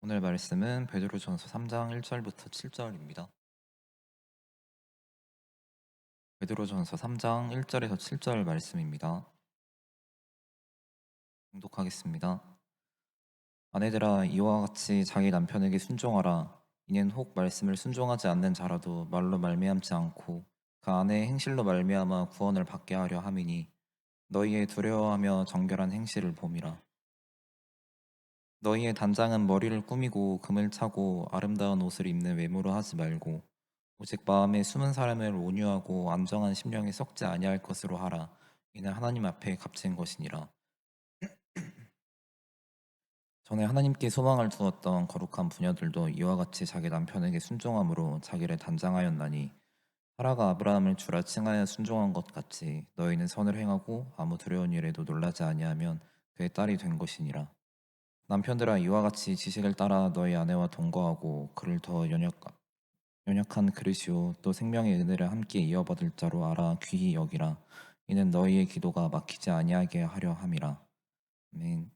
오늘 말씀은 베드로전서 3장 1절부터 7절입니다. 베드로전서 3장 1절에서 7절 말씀입니다. 봉독하겠습니다. 아내들아, 이와 같이 자기 남편에게 순종하라. 이는 혹 말씀을 순종하지 않는 자라도 말로 말미암지 않고 그 아내의 행실로 말미암아 구원을 받게 하려 함이니 너희의 두려워하며 정결한 행실을 봄이라. 너희의 단장은 머리를 꾸미고 금을 차고 아름다운 옷을 입는 외모로 하지 말고 오직 마음에 숨은 사람을 온유하고 안정한 심령에 썩지 아니할 것으로 하라. 이는 하나님 앞에 값진 것이니라. 전에 하나님께 소망을 두었던 거룩한 부녀들도 이와 같이 자기 남편에게 순종함으로 자기를 단장하였나니 사라가 아브라함을 주라 칭하여 순종한 것 같이 너희는 선을 행하고 아무 두려운 일에도 놀라지 아니하면 그의 딸이 된 것이니라. 남편들아, 이와 같이 지식을 따라 너희 아내와 동거하고 그를 더 연약한 그릇이요 또 생명의 은혜를 함께 이어받을 자로 알아 귀히 여기라. 이는 너희의 기도가 막히지 아니하게 하려 함이라. 아멘.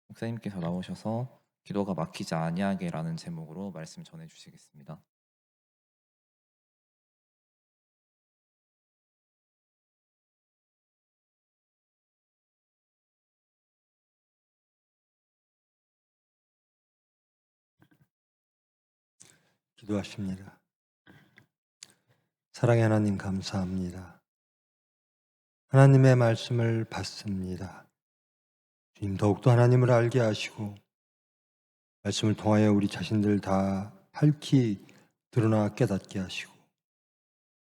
목사님께서 나오셔서 기도가 막히지 아니하게라는 제목으로 말씀 전해 주시겠습니다. 기도하십니다. 사랑의 하나님, 감사합니다. 하나님의 말씀을 받습니다. 주님, 더욱더 하나님을 알게 하시고 말씀을 통하여 우리 자신들 다 밝히 드러나 깨닫게 하시고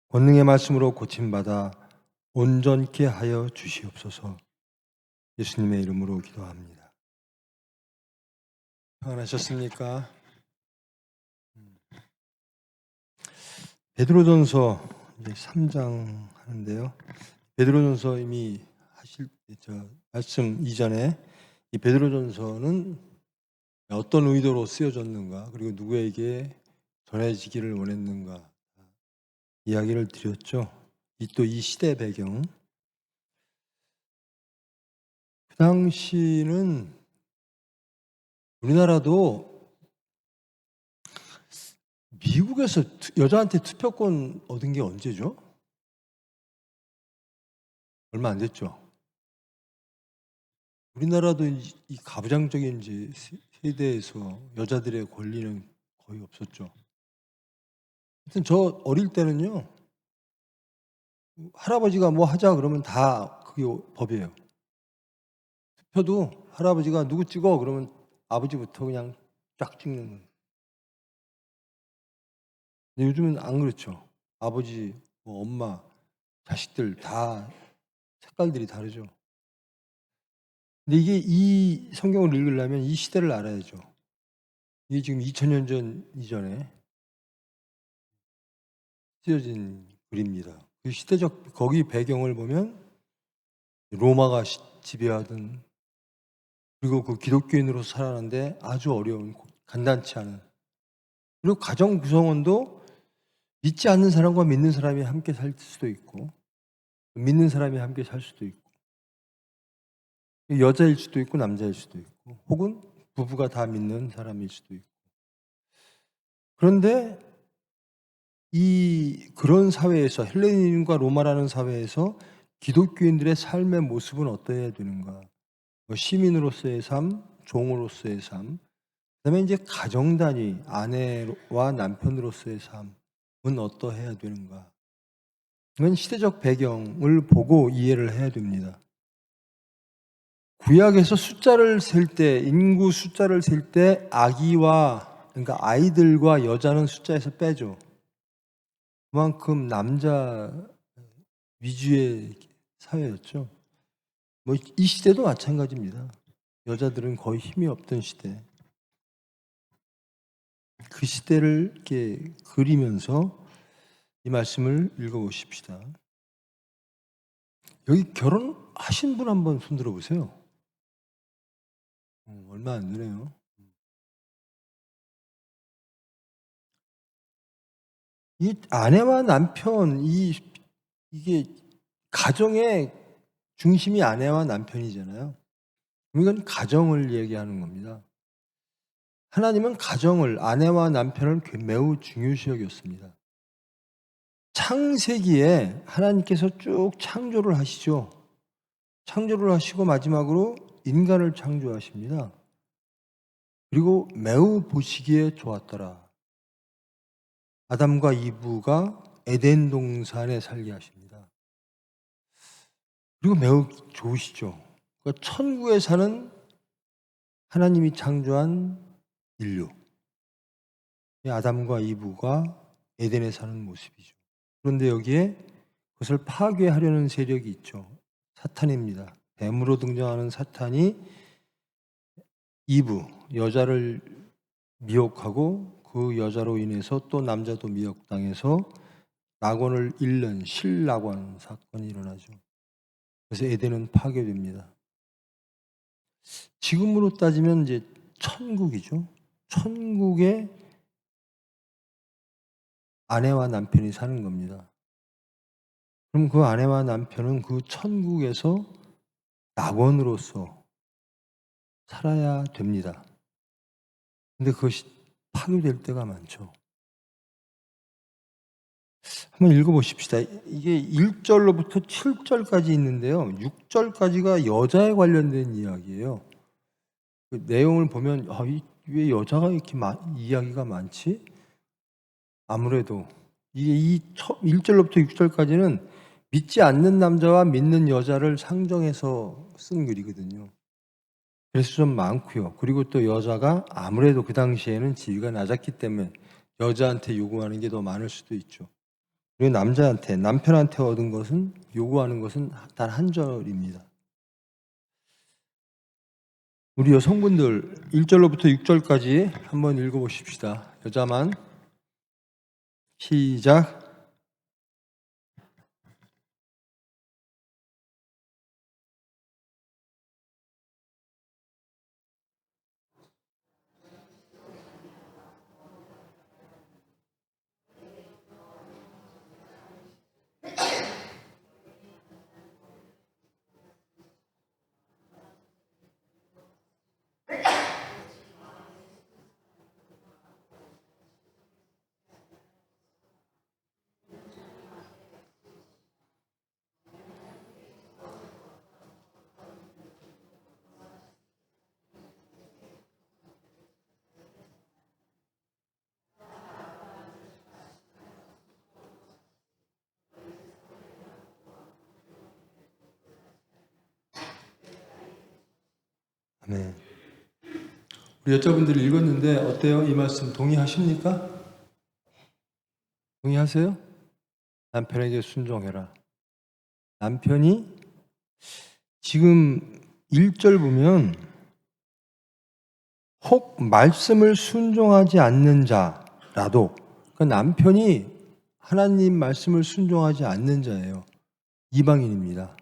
권능의 말씀으로 고침받아 온전케 하여 주시옵소서. 예수님의 이름으로 기도합니다. 평안하셨습니까? 베드로전서 3장 하는데요. 베드로전서 이미 하실 말씀 이전에 이 베드로전서는 어떤 의도로 쓰여졌는가, 그리고 누구에게 전해지기를 원했는가 이야기를 드렸죠. 또 이 시대 배경, 그 당시는 우리나라도 미국에서 여자한테 투표권 얻은 게 언제죠? 얼마 안 됐죠. 우리나라도 이 가부장적인 세대에서 여자들의 권리는 거의 없었죠. 하여튼 저 어릴 때는요, 할아버지가 뭐 하자 그러면 다 그게 법이에요. 투표도 할아버지가 누구 찍어 그러면 아버지부터 그냥 쫙 찍는 거예요. 근데 요즘은 안 그렇죠. 아버지, 뭐 엄마, 자식들 다 색깔들이 다르죠. 근데 이게 이 성경을 읽으려면 이 시대를 알아야죠. 이게 지금 2000년 전 이전에 쓰여진 글입니다. 그 시대적 거기 배경을 보면 로마가 지배하던, 그리고 그 기독교인으로 살아가는데 아주 어려운, 간단치 않은, 그리고 가정 구성원도 믿지 않는 사람과 믿는 사람이 함께 살 수도 있고 믿는 사람이 함께 살 수도 있고 여자일 수도 있고 남자일 수도 있고 혹은 부부가 다 믿는 사람일 수도 있고. 그런데 그런 사회에서, 헬레니즘과 로마라는 사회에서 기독교인들의 삶의 모습은 어떠해야 되는가? 뭐 시민으로서의 삶, 종으로서의 삶, 그다음에 이제 가정 단위, 아내와 남편으로서의 삶은 어떠해야 되는가? 이건 시대적 배경을 보고 이해를 해야 됩니다. 구약에서 숫자를 셀 때, 인구 숫자를 셀 때 그러니까 아이들과 여자는 숫자에서 빼죠. 그만큼 남자 위주의 사회였죠. 뭐 이 시대도 마찬가지입니다. 여자들은 거의 힘이 없던 시대. 그 시대를 이렇게 그리면서 이 말씀을 읽어보십시다. 여기 결혼하신 분 한번 손들어 보세요. 얼마 안 되네요. 이 아내와 남편, 이게 가정의 중심이 아내와 남편이잖아요. 이건 가정을 얘기하는 겁니다. 하나님은 가정을, 아내와 남편을 매우 중요시 여겼습니다. 창세기에 하나님께서 쭉 창조를 하시죠. 창조를 하시고 마지막으로 인간을 창조하십니다. 그리고 매우 보시기에 좋았더라. 아담과 이브가 에덴 동산에 살게 하십니다. 그리고 매우 좋으시죠. 그러니까 천국에 사는 하나님이 창조한 인류. 아담과 이브가 에덴에 사는 모습이죠. 그런데 여기에 그것을 파괴하려는 세력이 있죠. 사탄입니다. 뱀으로 등장하는 사탄이 이브, 여자를 미혹하고 그 여자로 인해서 또 남자도 미혹당해서 낙원을 잃는 실낙원 사건이 일어나죠. 그래서 에덴은 파괴됩니다. 지금으로 따지면 이제 천국이죠. 천국에 아내와 남편이 사는 겁니다. 그럼 그 아내와 남편은 그 천국에서 낙원으로서 살아야 됩니다. 근데 그것이 파괴될 때가 많죠. 한번 읽어보십시다. 이게 1절로부터 7절까지 있는데요. 6절까지가 여자에 관련된 이야기예요. 그 내용을 보면 왜 여자가 이렇게 이야기가 많지? 아무래도 이게 1절로부터 6절까지는 믿지 않는 남자와 믿는 여자를 상정해서 쓴 글이거든요. 그래서 좀 많고요. 그리고 또 여자가 아무래도 그 당시에는 지위가 낮았기 때문에 여자한테 요구하는 게 더 많을 수도 있죠. 그리고 남편한테 얻은 것은, 요구하는 것은 단 한 절입니다. 우리 여성분들 1절로부터 6절까지 한번 읽어보십시다. 여자만. 시작. 아멘. 우리 여자분들이 읽었는데 어때요? 이 말씀 동의하십니까? 동의하세요? 남편에게 순종해라. 남편이 지금 1절 보면 혹 말씀을 순종하지 않는 자라도, 그 남편이 하나님 말씀을 순종하지 않는 자예요. 이방인입니다.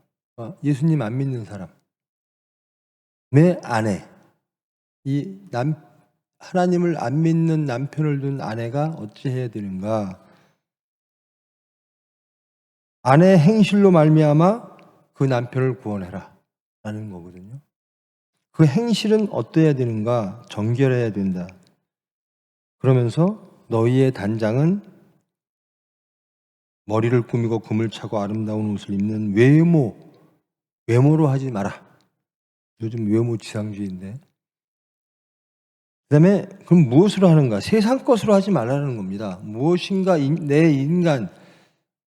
예수님 안 믿는 사람. 내 아내, 하나님을 안 믿는 남편을 둔 아내가 어찌해야 되는가? 아내의 행실로 말미암아 그 남편을 구원해라 라는 거거든요. 그 행실은 어떠해야 되는가? 정결해야 된다. 그러면서 너희의 단장은 머리를 꾸미고 금을 차고 아름다운 옷을 입는 외모로 하지 마라. 요즘 외모 지상주의인데. 그 다음에 그럼 무엇으로 하는가? 세상 것으로 하지 말라는 겁니다. 무엇인가 내 인간,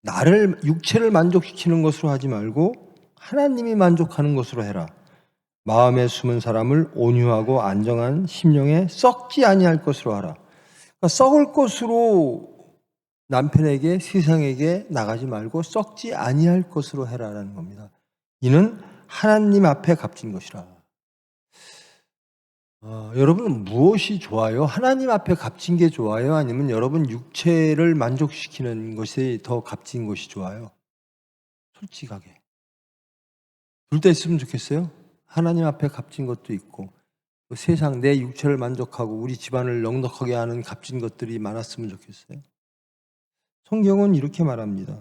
나를, 육체를 만족시키는 것으로 하지 말고 하나님이 만족하는 것으로 해라. 마음에 숨은 사람을 온유하고 안정한 심령에 썩지 아니할 것으로 하라. 그러니까 썩을 것으로 남편에게, 세상에게 나가지 말고 썩지 아니할 것으로 해라라는 겁니다. 이는 하나님 앞에 값진 것이라. 여러분 무엇이 좋아요? 하나님 앞에 값진 게 좋아요? 아니면 여러분 육체를 만족시키는 것이 더 값진 것이 좋아요? 솔직하게. 둘 다 있으면 좋겠어요? 하나님 앞에 값진 것도 있고 또 세상 내 육체를 만족하고 우리 집안을 넉넉하게 하는 값진 것들이 많았으면 좋겠어요? 성경은 이렇게 말합니다.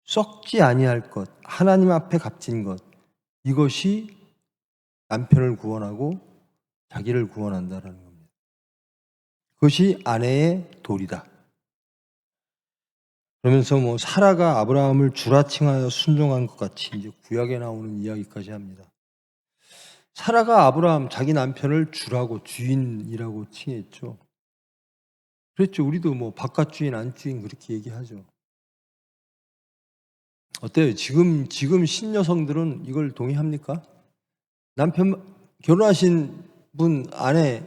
썩지 아니할 것, 하나님 앞에 값진 것, 이것이 남편을 구원하고 자기를 구원한다라는 겁니다. 그것이 아내의 도리다. 그러면서 뭐 사라가 아브라함을 주라칭하여 순종한 것 같이 이제 구약에 나오는 이야기까지 합니다. 사라가 아브라함 자기 남편을 주라고 주인이라고 칭했죠. 그랬죠. 우리도 뭐 바깥 주인 안 주인 그렇게 얘기하죠. 어때요? 지금 신여성들은 이걸 동의합니까? 남편 결혼하신 분 아내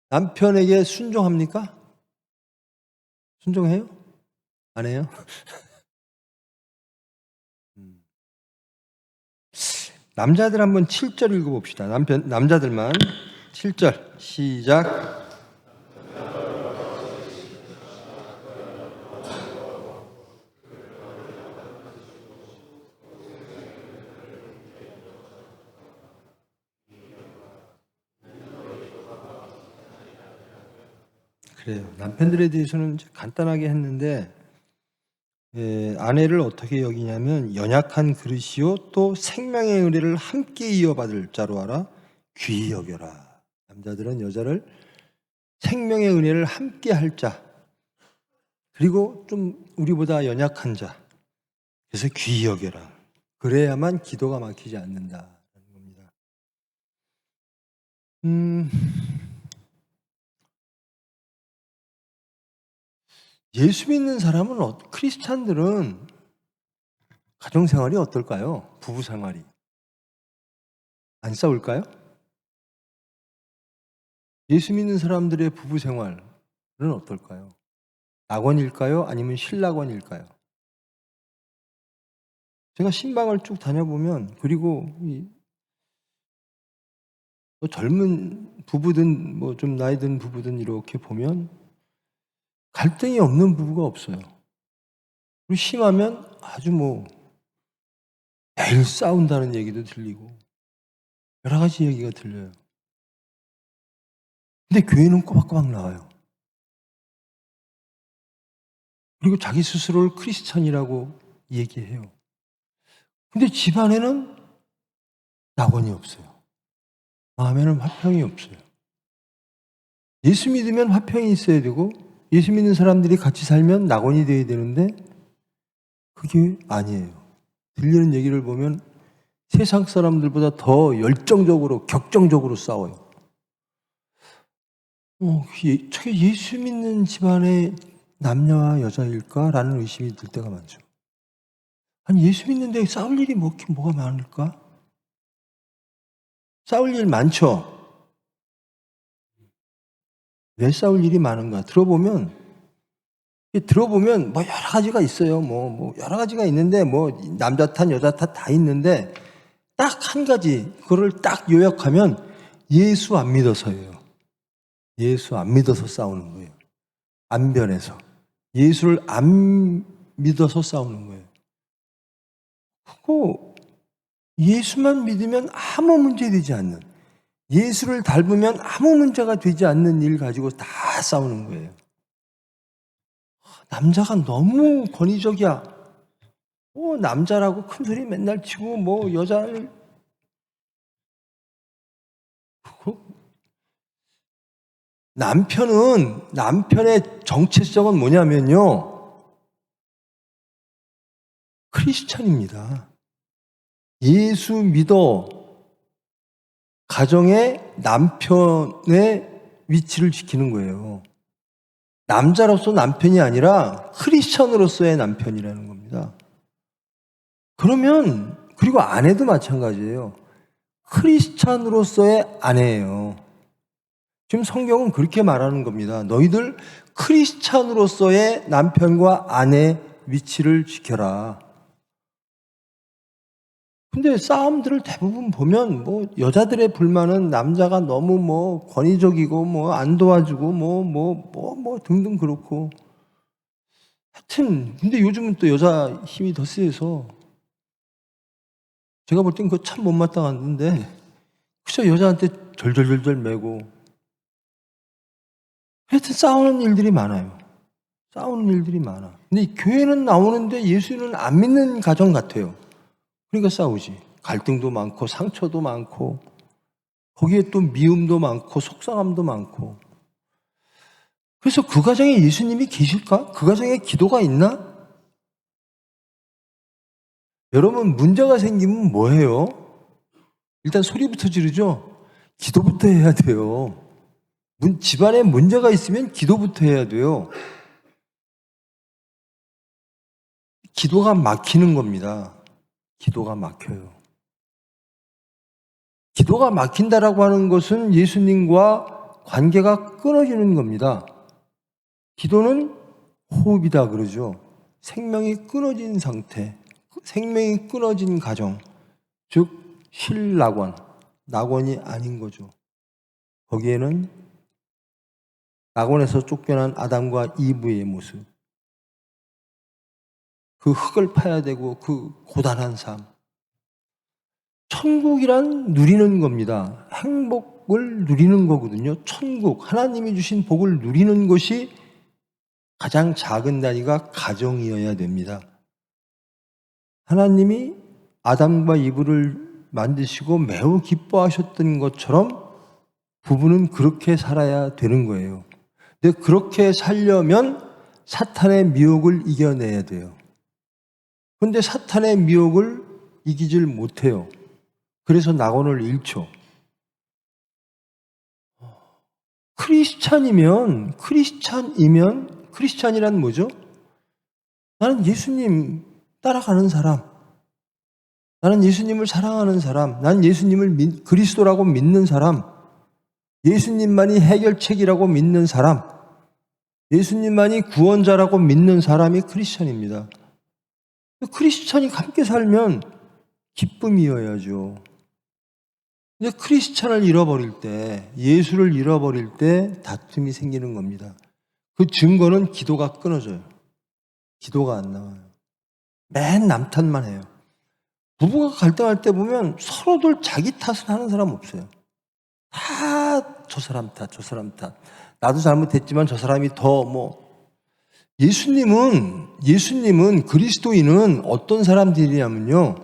남편에게 순종합니까? 순종해요? 안 해요? 남자들 한번 7절 읽어봅시다. 남자들만 7절 시작. 그래요. 남편들에 대해서는 이제 간단하게 했는데 아내를 어떻게 여기냐면 연약한 그릇이요 또 생명의 은혜를 함께 이어받을 자로 알아 귀히 여겨라. 남자들은 여자를 생명의 은혜를 함께 할 자, 그리고 좀 우리보다 연약한 자, 그래서 귀히 여겨라. 그래야만 기도가 막히지 않는다는 겁니다. 예수 믿는 사람은 크리스찬들은 가정생활이 어떨까요? 부부생활이 안 싸울까요? 예수 믿는 사람들의 부부생활은 어떨까요? 낙원일까요? 아니면 신락원일까요? 제가 신방을 쭉 다녀보면, 그리고 뭐 젊은 부부든 뭐 좀 나이 든 부부든 이렇게 보면 갈등이 없는 부부가 없어요. 그리고 심하면 아주 뭐 매일 싸운다는 얘기도 들리고 여러 가지 얘기가 들려요. 근데 교회는 꼬박꼬박 나와요. 그리고 자기 스스로를 크리스찬이라고 얘기해요. 근데 집안에는 낙원이 없어요. 마음에는 화평이 없어요. 예수 믿으면 화평이 있어야 되고 예수 믿는 사람들이 같이 살면 낙원이 되어야 되는데 그게 아니에요. 들리는 얘기를 보면 세상 사람들보다 더 열정적으로 격정적으로 싸워요. 저게 예수 믿는 집안의 남녀와 여자일까라는 의심이 들 때가 많죠. 아니 예수 믿는데 싸울 일이 뭐가 많을까? 싸울 일 많죠. 왜 싸울 일이 많은가? 들어보면 뭐 여러 가지가 있어요. 뭐 여러 가지가 있는데 뭐 남자 탓 여자 탓 다 있는데 딱 한 가지 그거를 딱 요약하면 예수 안 믿어서예요. 예수 안 믿어서 싸우는 거예요. 안 변해서 예수를 안 믿어서 싸우는 거예요. 그거 예수만 믿으면 아무 문제 되지 않는, 예수를 닮으면 아무 문제가 되지 않는 일 가지고 다 싸우는 거예요. 남자가 너무 권위적이야. 남자라고 큰 소리 맨날 치고 뭐 여자를 남편의 정체성은 뭐냐면요, 크리스찬입니다. 예수 믿어 가정에 남편의 위치를 지키는 거예요. 남자로서 남편이 아니라 크리스찬으로서의 남편이라는 겁니다. 그러면 그리고 아내도 마찬가지예요. 크리스찬으로서의 아내예요. 지금 성경은 그렇게 말하는 겁니다. 너희들 크리스찬으로서의 남편과 아내 위치를 지켜라. 근데 싸움들을 대부분 보면 뭐 여자들의 불만은 남자가 너무 뭐 권위적이고 뭐 안 도와주고 뭐 등등 그렇고, 하여튼 근데 요즘은 또 여자 힘이 더 세서 제가 볼 땐 그거 참 못마땅한데 그저 여자한테 절절절절 매고, 하여튼 싸우는 일들이 많아요. 싸우는 일들이 많아. 근데 교회는 나오는데 예수는 안 믿는 가정 같아요. 그러니까 싸우지. 갈등도 많고 상처도 많고. 거기에 또 미움도 많고 속상함도 많고. 그래서 그 가정에 예수님이 계실까? 그 가정에 기도가 있나? 여러분, 문제가 생기면 뭐해요? 일단 소리부터 지르죠? 기도부터 해야 돼요. 집안에 문제가 있으면 기도부터 해야 돼요. 기도가 막히는 겁니다. 기도가 막혀요. 기도가 막힌다라고 하는 것은 예수님과 관계가 끊어지는 겁니다. 기도는 호흡이다 그러죠. 생명이 끊어진 상태, 생명이 끊어진 가정, 즉 실낙원, 낙원이 아닌 거죠. 거기에는 낙원에서 쫓겨난 아담과 이브의 모습, 그 흙을 파야 되고 그 고단한 삶, 천국이란 누리는 겁니다. 행복을 누리는 거거든요. 천국, 하나님이 주신 복을 누리는 것이 가장 작은 단위가 가정이어야 됩니다. 하나님이 아담과 이브를 만드시고 매우 기뻐하셨던 것처럼 부부는 그렇게 살아야 되는 거예요. 근데 그렇게 살려면 사탄의 미혹을 이겨내야 돼요. 그런데 사탄의 미혹을 이기질 못해요. 그래서 낙원을 잃죠. 크리스찬이란 뭐죠? 나는 예수님 따라가는 사람, 나는 예수님을 사랑하는 사람, 나는 예수님을 그리스도라고 믿는 사람, 예수님만이 해결책이라고 믿는 사람, 예수님만이 구원자라고 믿는 사람이 크리스찬입니다. 크리스찬이 함께 살면 기쁨이어야죠. 근데 크리스찬을 잃어버릴 때, 예수를 잃어버릴 때 다툼이 생기는 겁니다. 그 증거는 기도가 끊어져요. 기도가 안 나와요. 맨 남 탓만 해요. 부부가 갈등할 때 보면 서로들 자기 탓을 하는 사람 없어요. 다 저 사람 탓, 저 사람 탓. 나도 잘못했지만 저 사람이 더 예수님은 그리스도인은 어떤 사람들이냐면요.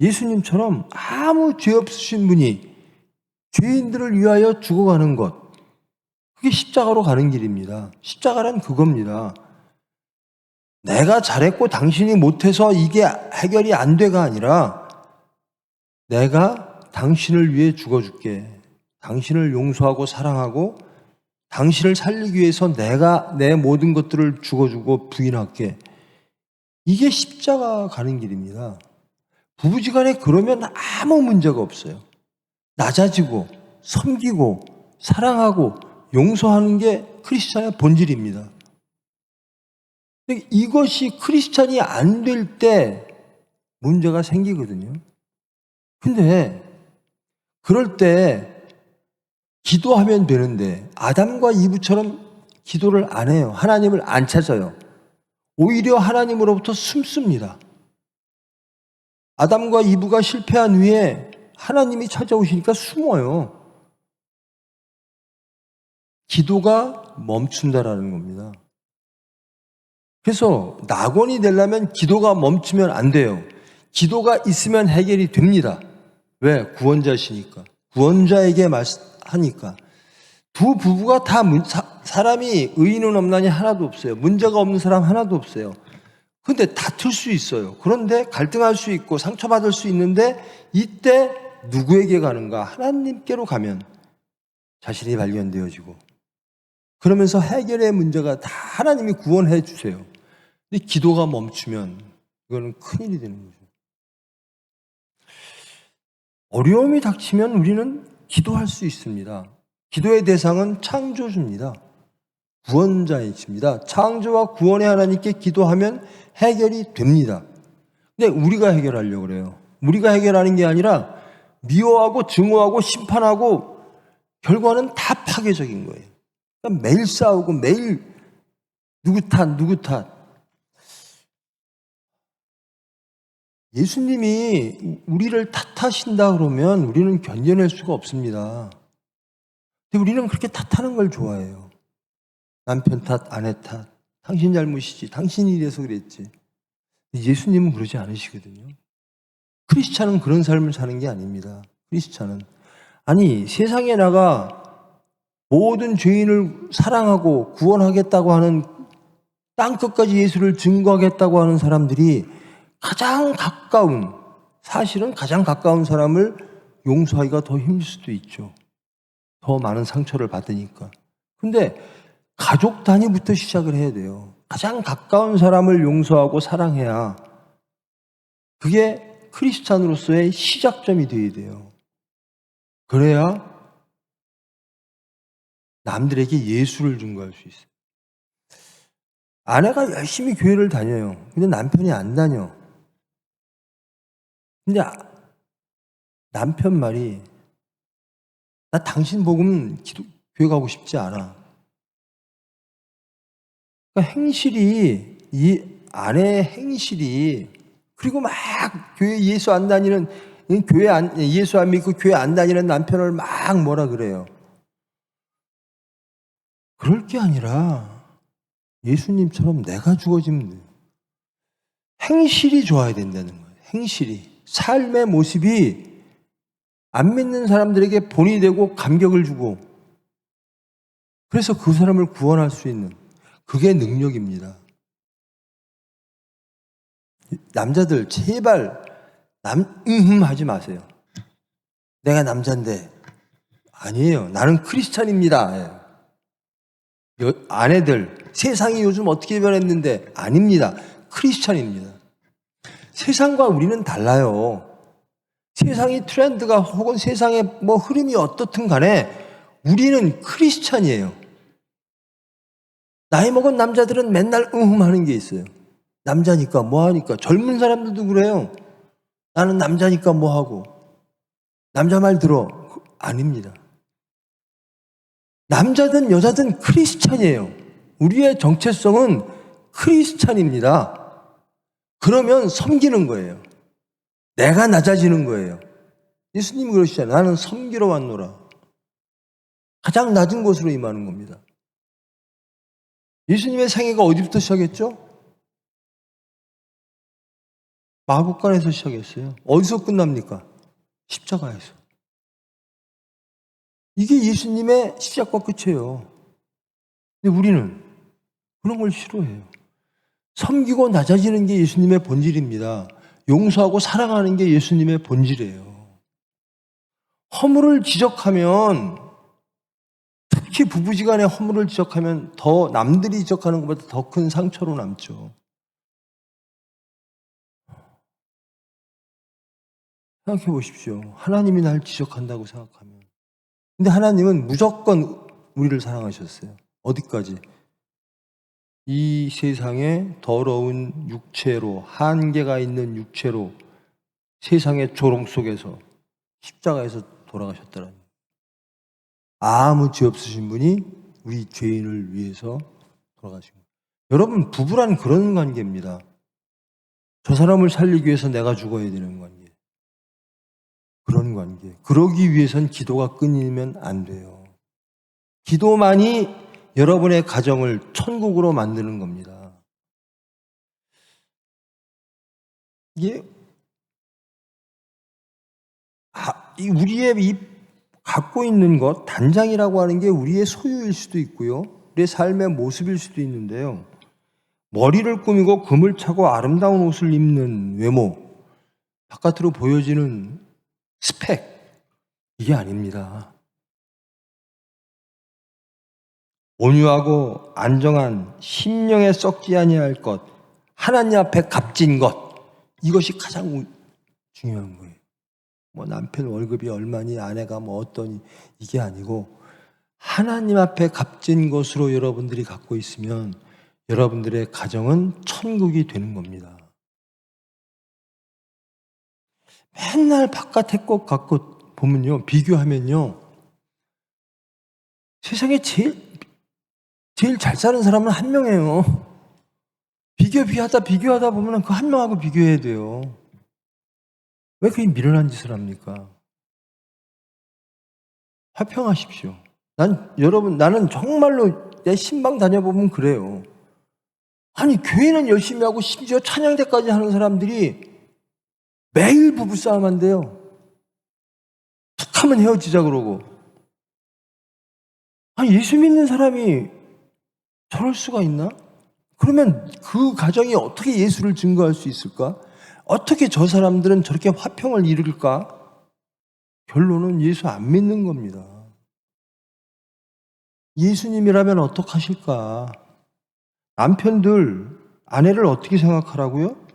예수님처럼 아무 죄 없으신 분이 죄인들을 위하여 죽어가는 것. 그게 십자가로 가는 길입니다. 십자가란 그겁니다. 내가 잘했고 당신이 못해서 이게 해결이 안 돼가 아니라 내가 당신을 위해 죽어줄게. 당신을 용서하고 사랑하고 당신을 살리기 위해서 내가 내 모든 것들을 죽어주고 부인할게. 이게 십자가 가는 길입니다. 부부지간에 그러면 아무 문제가 없어요. 낮아지고 섬기고 사랑하고 용서하는 게 크리스찬의 본질입니다. 이것이 크리스찬이 안 될 때 문제가 생기거든요. 근데 그럴 때 기도하면 되는데 아담과 이브처럼 기도를 안 해요. 하나님을 안 찾아요. 오히려 하나님으로부터 숨습니다. 아담과 이브가 실패한 후에 하나님이 찾아오시니까 숨어요. 기도가 멈춘다라는 겁니다. 그래서 낙원이 되려면 기도가 멈추면 안 돼요. 기도가 있으면 해결이 됩니다. 왜? 구원자시니까. 구원자에게 하니까. 두 부부가 다 사람이 의인은 없나니 하나도 없어요. 문제가 없는 사람 하나도 없어요. 그런데 다툴 수 있어요. 그런데 갈등할 수 있고 상처받을 수 있는데 이때 누구에게 가는가? 하나님께로 가면 자신이 발견되어지고 그러면서 해결의 문제가 다 하나님이 구원해 주세요. 근데 기도가 멈추면 이거는 큰일이 되는 거죠. 어려움이 닥치면 우리는 기도할 수 있습니다. 기도의 대상은 창조주입니다. 구원자이십니다. 창조와 구원의 하나님께 기도하면 해결이 됩니다. 근데 우리가 해결하려고 그래요. 우리가 해결하는 게 아니라 미워하고 증오하고 심판하고 결과는 다 파괴적인 거예요. 그러니까 매일 싸우고 매일 누구 탓. 예수님이 우리를 탓하신다 그러면 우리는 견뎌낼 수가 없습니다. 근데 우리는 그렇게 탓하는 걸 좋아해요. 남편 탓, 아내 탓, 당신 잘못이지, 당신이 이래서 그랬지. 예수님은 그러지 않으시거든요. 크리스찬은 그런 삶을 사는 게 아닙니다. 크리스찬은 아니, 세상에 나가 모든 죄인을 사랑하고 구원하겠다고 하는, 땅끝까지 예수를 증거하겠다고 하는 사람들이 가장 가까운, 사실은 가장 가까운 사람을 용서하기가 더 힘들 수도 있죠. 더 많은 상처를 받으니까. 근데 가족 단위부터 시작을 해야 돼요. 가장 가까운 사람을 용서하고 사랑해야 그게 크리스찬으로서의 시작점이 되어야 돼요. 그래야 남들에게 예수를 증거할 수 있어요. 아내가 열심히 교회를 다녀요. 근데 남편이 안 다녀. 근데 남편 말이, 나 당신 복음 교회 가고 싶지 않아. 그러니까 행실이, 이 아내의 행실이, 그리고 막 교회 예수 안 다니는, 예수 안 믿고 교회 안 다니는 남편을 막 뭐라 그래요. 그럴 게 아니라 예수님처럼 내가 죽어지면 돼요. 행실이 좋아야 된다는 거예요. 행실이. 삶의 모습이 안 믿는 사람들에게 본이 되고 감격을 주고, 그래서 그 사람을 구원할 수 있는, 그게 능력입니다. 남자들 제발 하지 마세요. 내가 남자인데. 아니에요. 나는 크리스찬입니다. 아내들, 세상이 요즘 어떻게 변했는데. 아닙니다. 크리스찬입니다. 세상과 우리는 달라요. 세상의 트렌드가 혹은 세상의 뭐 흐름이 어떻든 간에 우리는 크리스찬이에요. 나이 먹은 남자들은 맨날 하는 게 있어요. 남자니까 뭐하니까. 젊은 사람들도 그래요. 나는 남자니까 뭐하고. 남자 말 들어. 아닙니다. 남자든 여자든 크리스찬이에요. 우리의 정체성은 크리스찬입니다. 그러면 섬기는 거예요. 내가 낮아지는 거예요. 예수님이 그러시잖아요. 나는 섬기러 왔노라. 가장 낮은 곳으로 임하는 겁니다. 예수님의 생애가 어디부터 시작했죠? 마구간에서 시작했어요. 어디서 끝납니까? 십자가에서. 이게 예수님의 시작과 끝이에요. 근데 우리는 그런 걸 싫어해요. 섬기고 낮아지는 게 예수님의 본질입니다. 용서하고 사랑하는 게 예수님의 본질이에요. 허물을 지적하면, 특히 부부지간에 허물을 지적하면 더 남들이 지적하는 것보다 더 큰 상처로 남죠. 생각해 보십시오. 하나님이 날 지적한다고 생각하면. 근데 하나님은 무조건 우리를 사랑하셨어요. 어디까지? 이 세상에 더러운 육체로, 한계가 있는 육체로 세상의 조롱 속에서 십자가에서 돌아가셨다는, 아무 죄 없으신 분이 우리 죄인을 위해서 돌아가신 거예요. 여러분, 부부란 그런 관계입니다. 저 사람을 살리기 위해서 내가 죽어야 되는 관계. 그런 관계. 그러기 위해선 기도가 끊이면 안 돼요. 기도만이 여러분의 가정을 천국으로 만드는 겁니다. 이게 우리의 이 갖고 있는 것, 단장이라고 하는 게 우리의 소유일 수도 있고요. 우리의 삶의 모습일 수도 있는데요. 머리를 꾸미고 금을 차고 아름다운 옷을 입는 외모, 바깥으로 보여지는 스펙, 이게 아닙니다. 온유하고 안정한 심령에 썩지 아니할 것, 하나님 앞에 값진 것, 이것이 가장 중요한 거예요. 뭐 남편 월급이 얼마니, 아내가 뭐 어떠니, 이게 아니고 하나님 앞에 값진 것으로 여러분들이 갖고 있으면 여러분들의 가정은 천국이 되는 겁니다. 맨날 바깥의 것 갖고 보면요, 비교하면요, 세상에 제일 잘 사는 사람은 한 명이에요. 비교하다 보면 그 한 명하고 비교해야 돼요. 왜 그렇게 미련한 짓을 합니까? 화평하십시오. 나는 정말로 내 신방 다녀보면 그래요. 아니, 교회는 열심히 하고 심지어 찬양대까지 하는 사람들이 매일 부부싸움 한대요. 하면 헤어지자 그러고. 아니, 예수 믿는 사람이 저럴 수가 있나? 그러면 그 가정이 어떻게 예수를 증거할 수 있을까? 어떻게 저 사람들은 저렇게 화평을 이룰까? 결론은 예수 안 믿는 겁니다. 예수님이라면 어떡하실까? 남편들, 아내를 어떻게 생각하라고요?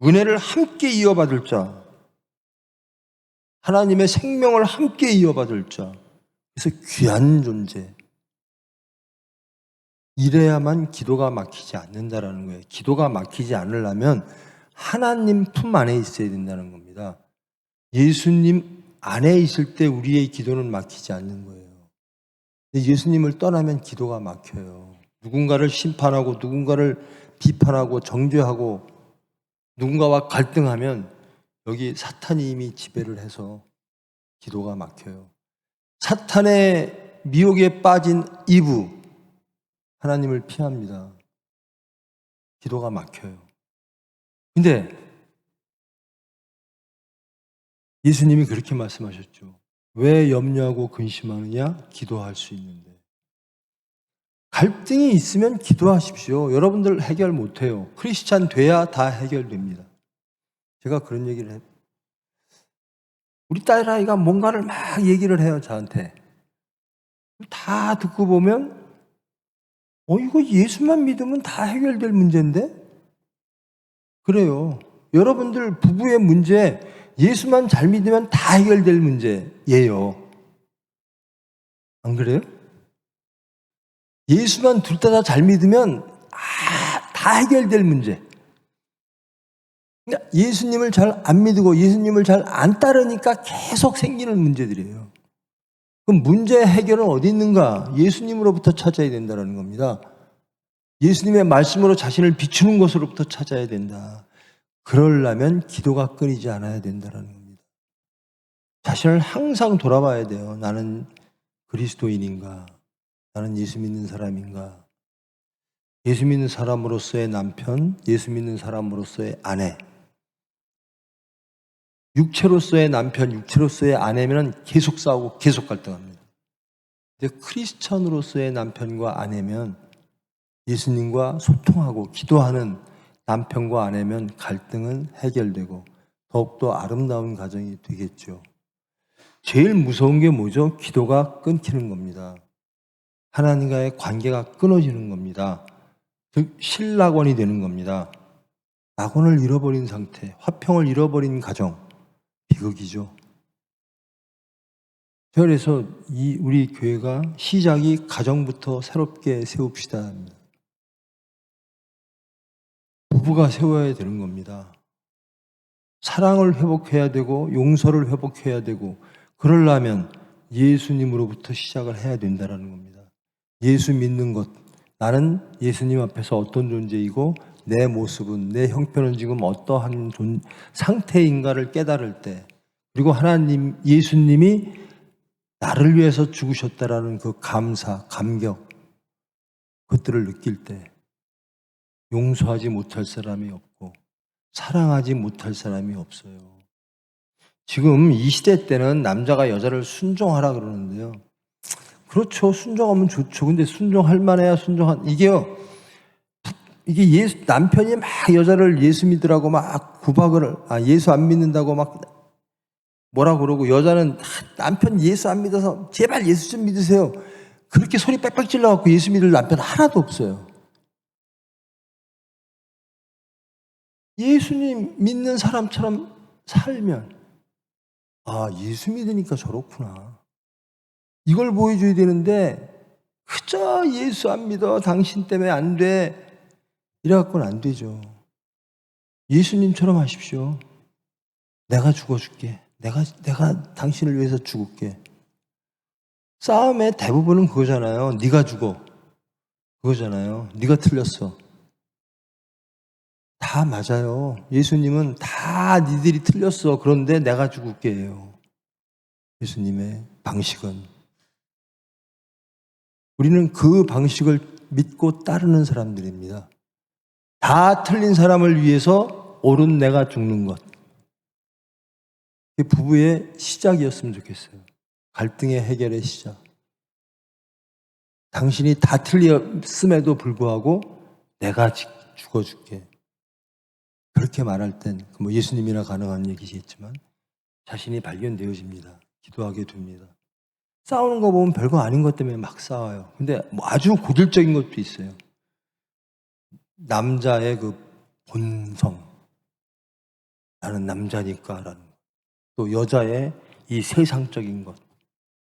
은혜를 함께 이어받을 자, 하나님의 생명을 함께 이어받을 자, 그래서 귀한 존재. 이래야만 기도가 막히지 않는다라는 거예요. 기도가 막히지 않으려면 하나님 품 안에 있어야 된다는 겁니다. 예수님 안에 있을 때 우리의 기도는 막히지 않는 거예요. 근데 예수님을 떠나면 기도가 막혀요. 누군가를 심판하고 누군가를 비판하고 정죄하고 누군가와 갈등하면 여기 사탄이 이미 지배를 해서 기도가 막혀요. 사탄의 미혹에 빠진 이브, 하나님을 피합니다. 기도가 막혀요. 근데 예수님이 그렇게 말씀하셨죠. 왜 염려하고 근심하느냐? 기도할 수 있는데. 갈등이 있으면 기도하십시오. 여러분들 해결 못해요. 크리스찬 돼야 다 해결됩니다. 제가 그런 얘기를 해요. 우리 딸아이가 뭔가를 막 얘기를 해요, 저한테. 다 듣고 보면 이거 예수만 믿으면 다 해결될 문제인데? 그래요. 여러분들 부부의 문제, 예수만 잘 믿으면 다 해결될 문제예요. 안 그래요? 예수만 둘 다 잘 믿으면 다 해결될 문제. 그러니까 예수님을 잘 안 믿고 예수님을 잘 안 따르니까 계속 생기는 문제들이에요. 그럼 문제 해결은 어디 있는가? 예수님으로부터 찾아야 된다는 겁니다. 예수님의 말씀으로 자신을 비추는 것으로부터 찾아야 된다. 그러려면 기도가 끊이지 않아야 된다는 겁니다. 자신을 항상 돌아봐야 돼요. 나는 그리스도인인가? 나는 예수 믿는 사람인가? 예수 믿는 사람으로서의 남편, 예수 믿는 사람으로서의 아내. 육체로서의 남편, 육체로서의 아내면 계속 싸우고 계속 갈등합니다. 근데 크리스천으로서의 남편과 아내면 예수님과 소통하고 기도하는 남편과 아내면 갈등은 해결되고 더욱더 아름다운 가정이 되겠죠. 제일 무서운 게 뭐죠? 기도가 끊기는 겁니다. 하나님과의 관계가 끊어지는 겁니다. 즉 실낙원이 되는 겁니다. 낙원을 잃어버린 상태, 화평을 잃어버린 가정, 비극이죠. 그래서 우리 교회가 시작이 가정부터 새롭게 세웁시다 합니다. 부부가 세워야 되는 겁니다. 사랑을 회복해야 되고 용서를 회복해야 되고 그러려면 예수님으로부터 시작을 해야 된다는 겁니다. 예수 믿는 것, 나는 예수님 앞에서 어떤 존재이고 내 모습은, 내 형편은 지금 어떠한 상태인가를 깨달을 때, 그리고 하나님, 예수님이 나를 위해서 죽으셨다라는 그 감사, 감격, 그것들을 느낄 때 용서하지 못할 사람이 없고 사랑하지 못할 사람이 없어요. 지금 이 시대 때는 남자가 여자를 순종하라 그러는데요. 그렇죠. 순종하면 좋죠. 근데 순종할 만해야 이게 남편이 막 여자를 예수 믿으라고 막 구박을, 예수 안 믿는다고 막 뭐라 그러고, 여자는 남편 예수 안 믿어서 제발 예수 좀 믿으세요. 그렇게 소리 빽빽 질러갖고 예수 믿을 남편 하나도 없어요. 예수님 믿는 사람처럼 살면, 예수 믿으니까 저렇구나. 이걸 보여줘야 되는데, 그저 예수 안 믿어. 당신 때문에 안 돼. 이래갖고는 안 되죠. 예수님처럼 하십시오. 내가 죽어줄게. 내가 당신을 위해서 죽을게. 싸움의 대부분은 그거잖아요. 네가 죽어. 그거잖아요. 네가 틀렸어. 다 맞아요. 예수님은 다 니들이 틀렸어. 그런데 내가 죽을게 해요. 예수님의 방식은. 우리는 그 방식을 믿고 따르는 사람들입니다. 다 틀린 사람을 위해서 옳은 내가 죽는 것. 그게 부부의 시작이었으면 좋겠어요. 갈등의 해결의 시작. 당신이 다 틀렸음에도 불구하고 내가 죽어줄게. 그렇게 말할 땐 뭐 예수님이나 가능한 얘기시겠지만 자신이 발견되어집니다. 기도하게 됩니다. 싸우는 거 보면 별거 아닌 것 때문에 막 싸워요. 근데 뭐 아주 고질적인 것도 있어요. 남자의 그 본성, 나는 남자니까 라는 것. 또 여자의 이 세상적인 것,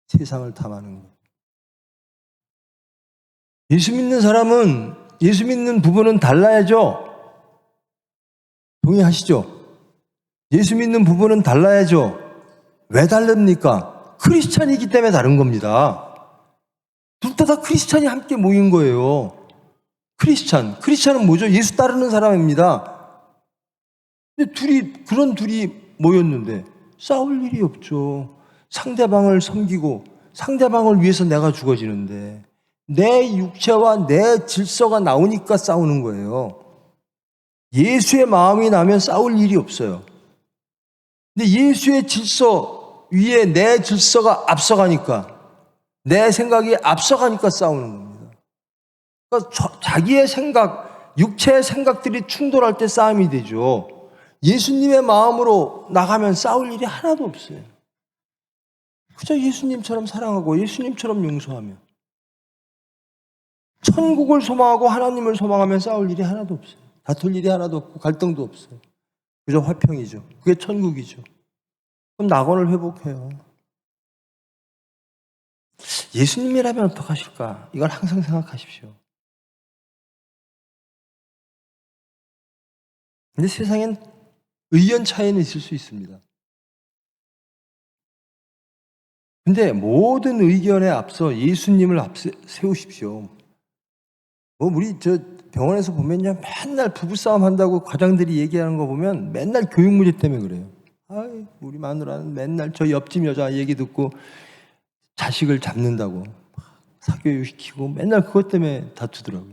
세상을 탐하는 것. 예수 믿는 사람은, 예수 믿는 부부는 달라야죠. 동의하시죠? 예수 믿는 부부는 달라야죠. 왜 다릅니까? 크리스찬이기 때문에 다른 겁니다. 둘 다 크리스찬이 함께 모인 거예요. 크리스찬은 뭐죠? 예수 따르는 사람입니다. 근데 그런 둘이 모였는데 싸울 일이 없죠. 상대방을 섬기고 상대방을 위해서 내가 죽어지는데 내 육체와 내 질서가 나오니까 싸우는 거예요. 예수의 마음이 나면 싸울 일이 없어요. 근데 예수의 질서 위에 내 질서가 앞서가니까, 내 생각이 앞서가니까 싸우는 겁니다. 그러니까 자기의 생각, 육체의 생각들이 충돌할 때 싸움이 되죠. 예수님의 마음으로 나가면 싸울 일이 하나도 없어요. 그저 예수님처럼 사랑하고 예수님처럼 용서하면, 천국을 소망하고 하나님을 소망하면 싸울 일이 하나도 없어요. 다툴 일이 하나도 없고 갈등도 없어요. 그저 화평이죠. 그게 천국이죠. 그럼 낙원을 회복해요. 예수님이라면 어떡하실까? 이걸 항상 생각하십시오. 근데 세상엔 의견 차이는 있을 수 있습니다. 근데 모든 의견에 앞서 예수님을 세우십시오. 우리 병원에서 보면요, 맨날 부부싸움 한다고 과장들이 얘기하는 거 보면 맨날 교육 문제 때문에 그래요. 아이, 우리 마누라는 맨날 저 옆집 여자 얘기 듣고 자식을 잡는다고 사교육시키고 맨날 그것 때문에 다투더라고요.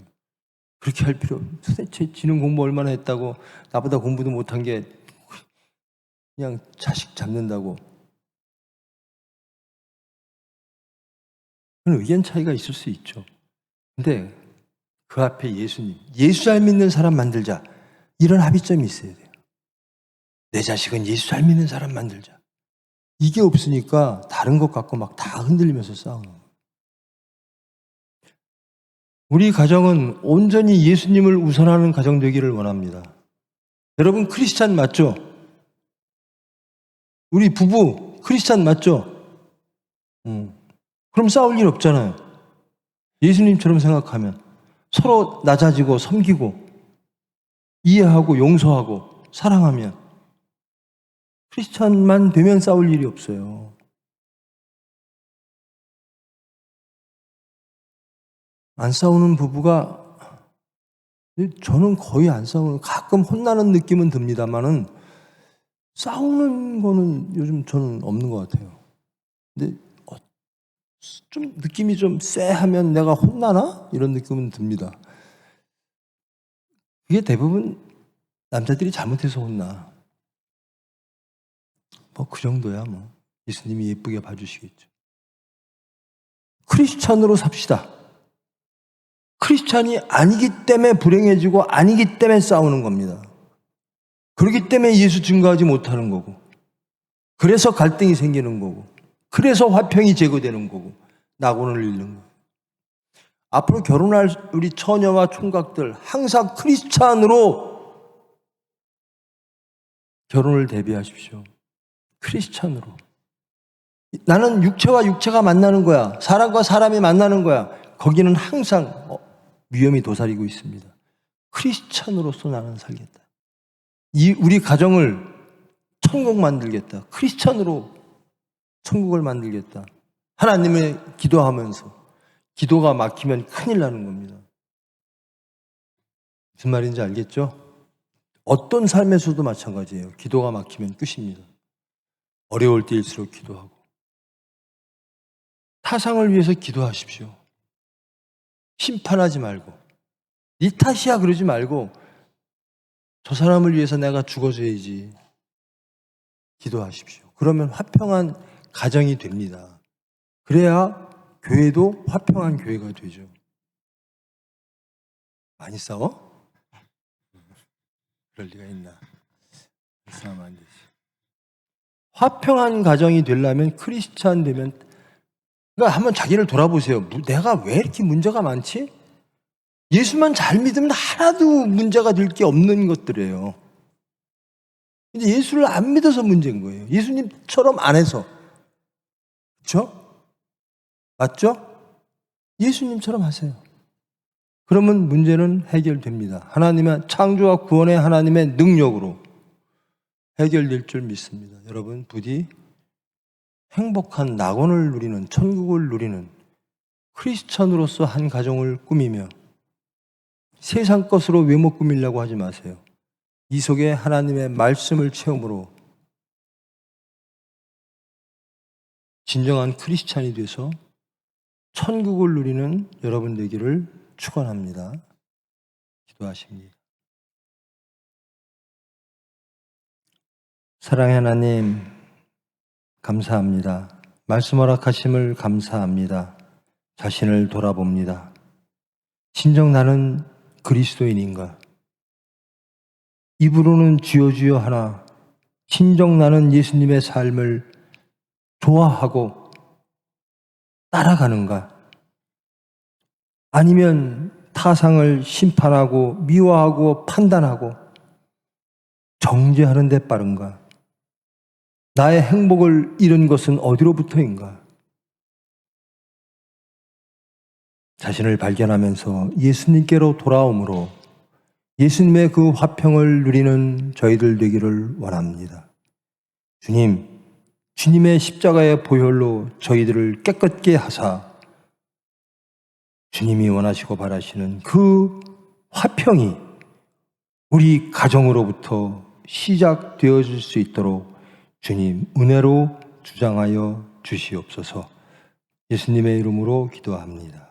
그렇게 할 필요 없어요. 도대체 지는 공부 얼마나 했다고 나보다 공부도 못한 게 그냥 자식 잡는다고. 그런 의견 차이가 있을 수 있죠. 근데 그 앞에 예수님, 예수 잘 믿는 사람 만들자. 이런 합의점이 있어야 돼요. 내 자식은 예수 잘 믿는 사람 만들자. 이게 없으니까 다른 것 갖고 막 다 흔들리면서 싸우는 거예요. 우리 가정은 온전히 예수님을 우선하는 가정 되기를 원합니다. 여러분 크리스찬 맞죠? 우리 부부 크리스찬 맞죠? 그럼 싸울 일 없잖아요. 예수님처럼 생각하면 서로 낮아지고 섬기고 이해하고 용서하고 사랑하면 크리스찬만 되면 싸울 일이 없어요. 안 싸우는 부부가, 저는 거의 안 싸우는, 가끔 혼나는 느낌은 듭니다만은 싸우는 거는 요즘 저는 없는 것 같아요. 근데 좀 느낌이 좀 쎄하면 내가 혼나나? 이런 느낌은 듭니다. 그게 대부분 남자들이 잘못해서 혼나. 그 정도야 뭐. 예수님이 예쁘게 봐주시겠죠. 크리스찬으로 삽시다. 크리스찬이 아니기 때문에 불행해지고 아니기 때문에 싸우는 겁니다. 그렇기 때문에 예수 증거하지 못하는 거고, 그래서 갈등이 생기는 거고, 그래서 화평이 제거되는 거고, 낙원을 잃는 거고. 앞으로 결혼할 우리 처녀와 총각들 항상 크리스찬으로 결혼을 대비하십시오. 크리스찬으로. 나는 육체와 육체가 만나는 거야. 사람과 사람이 만나는 거야. 거기는 항상 위험이 도사리고 있습니다. 크리스찬으로서 나는 살겠다. 우리 가정을 천국 만들겠다. 크리스찬으로 천국을 만들겠다. 하나님의 기도하면서. 기도가 막히면 큰일 나는 겁니다. 무슨 말인지 알겠죠? 어떤 삶에서도 마찬가지예요. 기도가 막히면 끝입니다. 어려울 때일수록 기도하고. 타상을 위해서 기도하십시오. 심판하지 말고. 네 탓이야 그러지 말고 저 사람을 위해서 내가 죽어줘야지. 기도하십시오. 그러면 화평한 가정이 됩니다. 그래야 교회도 화평한 교회가 되죠. 많이 싸워? 그럴 리가 있나? 싸우면 안 되지. 화평한 가정이 되려면 크리스찬 되면, 그러니까 한번 자기를 돌아보세요. 내가 왜 이렇게 문제가 많지? 예수만 잘 믿으면 하나도 문제가 될 게 없는 것들이에요. 근데 예수를 안 믿어서 문제인 거예요. 예수님처럼 안 해서. 그렇죠? 맞죠? 예수님처럼 하세요. 그러면 문제는 해결됩니다. 하나님의 창조와 구원의 하나님의 능력으로 해결될 줄 믿습니다. 여러분, 부디 행복한 낙원을 누리는, 천국을 누리는 크리스천으로서 한 가정을 꾸미며 세상 것으로 외모 꾸미려고 하지 마세요. 이 속에 하나님의 말씀을 체험으로 진정한 크리스찬이 돼서 천국을 누리는 여러분 되기를 축원합니다. 기도하십니다. 사랑의 하나님, 감사합니다. 말씀 허락하심을 감사합니다. 자신을 돌아봅니다. 진정 나는 그리스도인인가? 입으로는 주여 주여 하나 진정 나는 예수님의 삶을 좋아하고 따라가는가? 아니면 타상을 심판하고 미워하고 판단하고 정죄하는 데 빠른가? 나의 행복을 잃은 것은 어디로부터인가? 자신을 발견하면서 예수님께로 돌아옴으로 예수님의 그 화평을 누리는 저희들 되기를 원합니다. 주님, 주님의 십자가의 보혈로 저희들을 깨끗게 하사 주님이 원하시고 바라시는 그 화평이 우리 가정으로부터 시작되어질 수 있도록 주님 은혜로 주장하여 주시옵소서. 예수님의 이름으로 기도합니다.